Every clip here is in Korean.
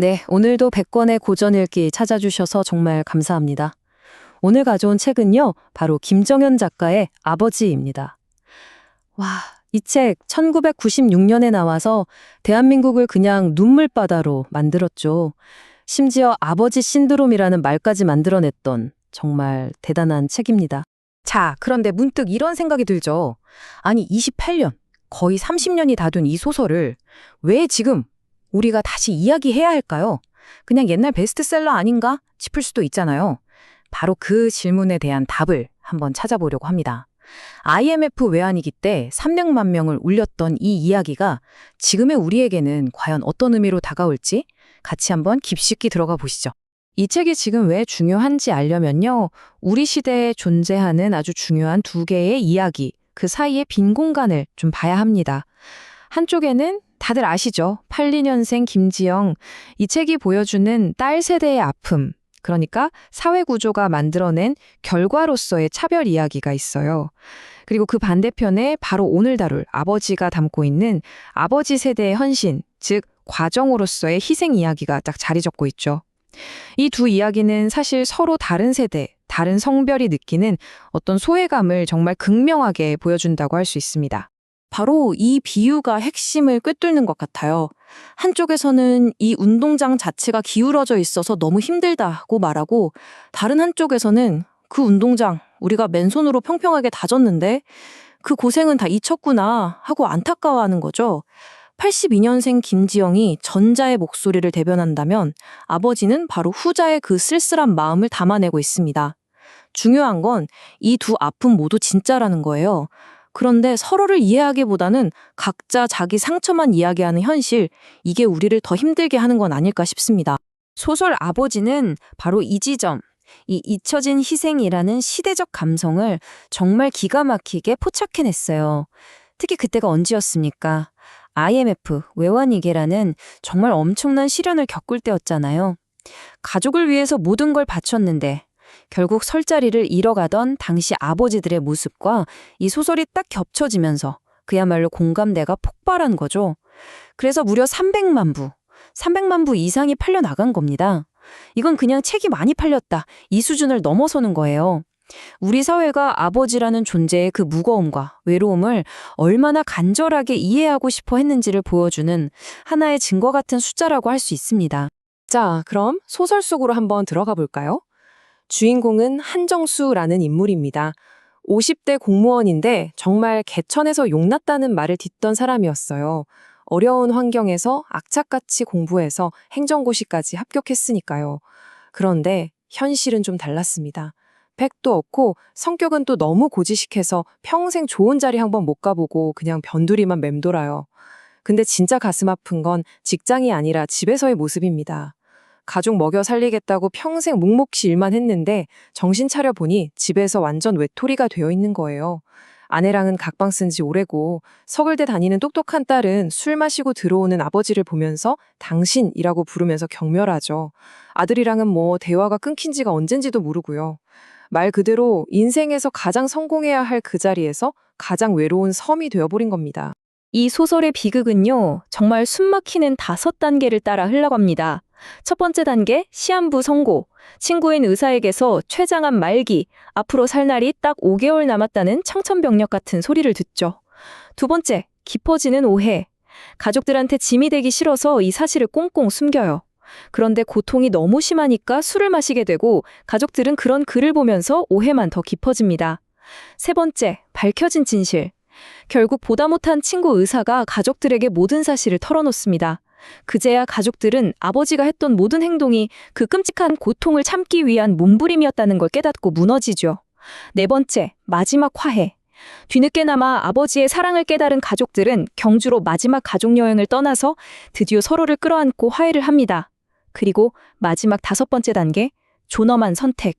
네, 오늘도 100권의 고전 읽기 찾아주셔서 정말 감사합니다. 오늘 가져온 책은요, 바로 김정현 작가의 아버지입니다. 와, 이 책 1996년에 나와서 대한민국을 그냥 눈물바다로 만들었죠. 심지어 아버지 신드롬이라는 말까지 만들어냈던 정말 대단한 책입니다. 자, 그런데 문득 이런 생각이 들죠. 아니, 28년, 거의 30년이 다 된 이 소설을 왜 지금 우리가 다시 이야기해야 할까요? 그냥 옛날 베스트셀러 아닌가 싶을 수도 있잖아요. 바로 그 질문에 대한 답을 한번 찾아보려고 합니다. IMF 외환위기 때 300만 명을 울렸던 이 이야기가 지금의 우리에게는 과연 어떤 의미로 다가올지 같이 한번 깊숙이 들어가 보시죠. 이 책이 지금 왜 중요한지 알려면요. 우리 시대에 존재하는 아주 중요한 두 개의 이야기, 그 사이의 빈 공간을 좀 봐야 합니다. 한쪽에는 다들 아시죠? 82년생 김지영. 이 책이 보여주는 딸 세대의 아픔, 그러니까 사회구조가 만들어낸 결과로서의 차별 이야기가 있어요. 그리고 그 반대편에 바로 오늘 다룰 아버지가 담고 있는 아버지 세대의 헌신, 즉 과정으로서의 희생 이야기가 딱 자리 잡고 있죠. 이 두 이야기는 사실 서로 다른 세대, 다른 성별이 느끼는 어떤 소외감을 정말 극명하게 보여준다고 할 수 있습니다. 바로 이 비유가 핵심을 꿰뚫는 것 같아요. 한쪽에서는 이 운동장 자체가 기울어져 있어서 너무 힘들다고 말하고, 다른 한쪽에서는 그 운동장 우리가 맨손으로 평평하게 다졌는데 그 고생은 다 잊혔구나 하고 안타까워하는 거죠. 82년생 김지영이 전자의 목소리를 대변한다면 아버지는 바로 후자의 그 쓸쓸한 마음을 담아내고 있습니다. 중요한 건 이 두 아픔 모두 진짜라는 거예요. 그런데 서로를 이해하기보다는 각자 자기 상처만 이야기하는 현실, 이게 우리를 더 힘들게 하는 건 아닐까 싶습니다. 소설 아버지는 바로 이 지점, 이 잊혀진 희생이라는 시대적 감성을 정말 기가 막히게 포착해냈어요. 특히 그때가 언제였습니까? IMF, 외환위기라는 정말 엄청난 시련을 겪을 때였잖아요. 가족을 위해서 모든 걸 바쳤는데 결국 설 자리를 잃어가던 당시 아버지들의 모습과 이 소설이 딱 겹쳐지면서 그야말로 공감대가 폭발한 거죠. 그래서 무려 300만 부 이상이 팔려 나간 겁니다. 이건 그냥 책이 많이 팔렸다, 이 수준을 넘어서는 거예요. 우리 사회가 아버지라는 존재의 그 무거움과 외로움을 얼마나 간절하게 이해하고 싶어 했는지를 보여주는 하나의 증거 같은 숫자라고 할 수 있습니다. 자, 그럼 소설 속으로 한번 들어가 볼까요? 주인공은 한정수라는 인물입니다. 50대 공무원인데 정말 개천에서 용났다는 말을 듣던 사람이었어요. 어려운 환경에서 악착같이 공부해서 행정고시까지 합격했으니까요. 그런데 현실은 좀 달랐습니다. 백도 없고 성격은 또 너무 고지식해서 평생 좋은 자리 한번 못 가보고 그냥 변두리만 맴돌아요. 근데 진짜 가슴 아픈 건 직장이 아니라 집에서의 모습입니다. 가족 먹여 살리겠다고 평생 묵묵히 일만 했는데 정신 차려 보니 집에서 완전 외톨이가 되어 있는 거예요. 아내랑은 각방 쓴 지 오래고 서울대 다니는 똑똑한 딸은 술 마시고 들어오는 아버지를 보면서 당신이라고 부르면서 경멸하죠. 아들이랑은 뭐 대화가 끊긴 지가 언젠지도 모르고요. 말 그대로 인생에서 가장 성공해야 할 그 자리에서 가장 외로운 섬이 되어버린 겁니다. 이 소설의 비극은요, 정말 숨막히는 5단계를 따라 흘러갑니다. 첫 번째 단계, 시한부 선고. 친구인 의사에게서 췌장암 말기, 앞으로 살 날이 딱 5개월 남았다는 청천벽력 같은 소리를 듣죠. 두 번째, 깊어지는 오해. 가족들한테 짐이 되기 싫어서 이 사실을 꽁꽁 숨겨요. 그런데 고통이 너무 심하니까 술을 마시게 되고 가족들은 그런 글을 보면서 오해만 더 깊어집니다. 세 번째, 밝혀진 진실. 결국 보다 못한 친구 의사가 가족들에게 모든 사실을 털어놓습니다. 그제야 가족들은 아버지가 했던 모든 행동이 그 끔찍한 고통을 참기 위한 몸부림이었다는 걸 깨닫고 무너지죠. 네 번째, 마지막 화해. 뒤늦게나마 아버지의 사랑을 깨달은 가족들은 경주로 마지막 가족여행을 떠나서 드디어 서로를 끌어안고 화해를 합니다. 그리고 마지막 5번째 단계, 존엄한 선택.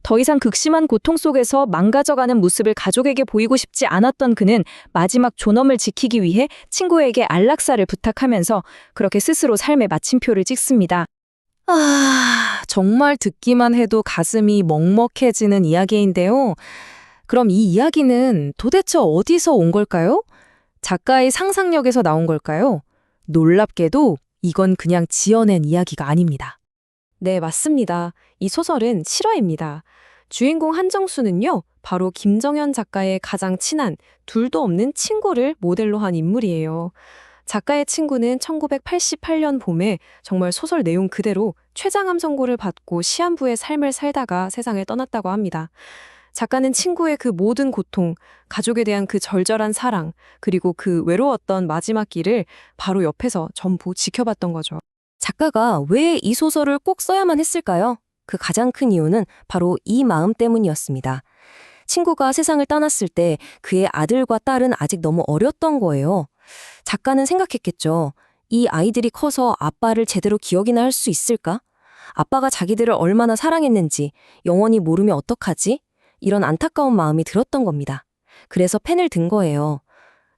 더 이상 극심한 고통 속에서 망가져가는 모습을 가족에게 보이고 싶지 않았던 그는 마지막 존엄을 지키기 위해 친구에게 안락사를 부탁하면서 그렇게 스스로 삶의 마침표를 찍습니다. 정말 듣기만 해도 가슴이 먹먹해지는 이야기인데요. 그럼 이 이야기는 도대체 어디서 온 걸까요? 작가의 상상력에서 나온 걸까요? 놀랍게도 이건 그냥 지어낸 이야기가 아닙니다. 네, 맞습니다. 이 소설은 실화입니다. 주인공 한정수는요, 바로 김정현 작가의 가장 친한 둘도 없는 친구를 모델로 한 인물이에요. 작가의 친구는 1988년 봄에 정말 소설 내용 그대로 최장암 선고를 받고 시한부의 삶을 살다가 세상을 떠났다고 합니다. 작가는 친구의 그 모든 고통, 가족에 대한 그 절절한 사랑, 그리고 그 외로웠던 마지막 길을 바로 옆에서 전부 지켜봤던 거죠. 작가가 왜 이 소설을 꼭 써야만 했을까요? 그 가장 큰 이유는 바로 이 마음 때문이었습니다. 친구가 세상을 떠났을 때 그의 아들과 딸은 아직 너무 어렸던 거예요. 작가는 생각했겠죠. 이 아이들이 커서 아빠를 제대로 기억이나 할 수 있을까? 아빠가 자기들을 얼마나 사랑했는지 영원히 모르면 어떡하지? 이런 안타까운 마음이 들었던 겁니다. 그래서 펜을 든 거예요.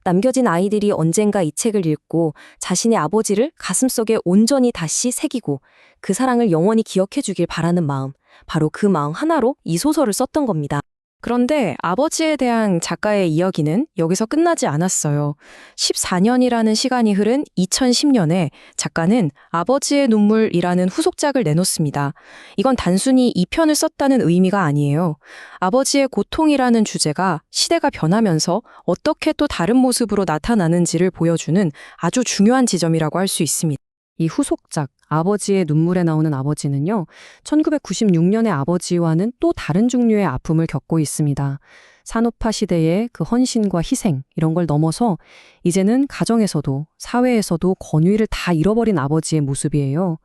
남겨진 아이들이 언젠가 이 책을 읽고 자신의 아버지를 가슴속에 온전히 다시 새기고 그 사랑을 영원히 기억해 주길 바라는 마음, 바로 그 마음 하나로 이 소설을 썼던 겁니다. 그런데 아버지에 대한 작가의 이야기는 여기서 끝나지 않았어요. 14년이라는 시간이 흐른 2010년에 작가는 아버지의 눈물이라는 후속작을 내놓습니다. 이건 단순히 2편을 썼다는 의미가 아니에요. 아버지의 고통이라는 주제가 시대가 변하면서 어떻게 또 다른 모습으로 나타나는지를 보여주는 아주 중요한 지점이라고 할 수 있습니다. 이 후속작, 아버지의 눈물에 나오는 아버지는요, 1996년의 아버지와는 또 다른 종류의 아픔을 겪고 있습니다. 산업화 시대의 그 헌신과 희생, 이런 걸 넘어서 이제는 가정에서도 사회에서도 권위를 다 잃어버린 아버지의 모습이에요.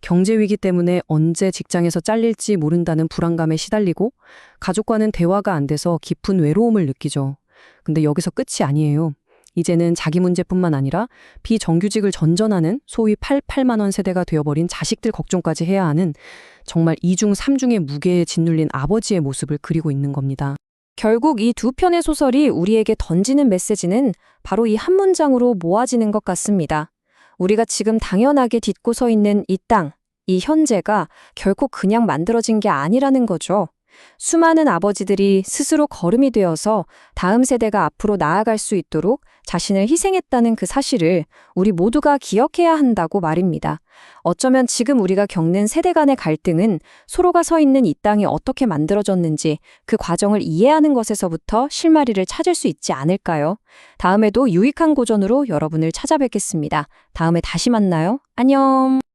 경제 위기 때문에 언제 직장에서 잘릴지 모른다는 불안감에 시달리고 가족과는 대화가 안 돼서 깊은 외로움을 느끼죠. 근데 여기서 끝이 아니에요. 이제는 자기 문제뿐만 아니라 비정규직을 전전하는 소위 88만 원 세대가 되어버린 자식들 걱정까지 해야 하는 정말 이중 삼중의 무게에 짓눌린 아버지의 모습을 그리고 있는 겁니다. 결국 이 두 편의 소설이 우리에게 던지는 메시지는 바로 이 한 문장으로 모아지는 것 같습니다. 우리가 지금 당연하게 딛고 서 있는 이 땅, 이 현재가 결코 그냥 만들어진 게 아니라는 거죠. 수많은 아버지들이 스스로 거름이 되어서 다음 세대가 앞으로 나아갈 수 있도록 자신을 희생했다는 그 사실을 우리 모두가 기억해야 한다고 말입니다. 어쩌면 지금 우리가 겪는 세대 간의 갈등은 서로가 서 있는 이 땅이 어떻게 만들어졌는지 그 과정을 이해하는 것에서부터 실마리를 찾을 수 있지 않을까요? 다음에도 유익한 고전으로 여러분을 찾아뵙겠습니다. 다음에 다시 만나요. 안녕.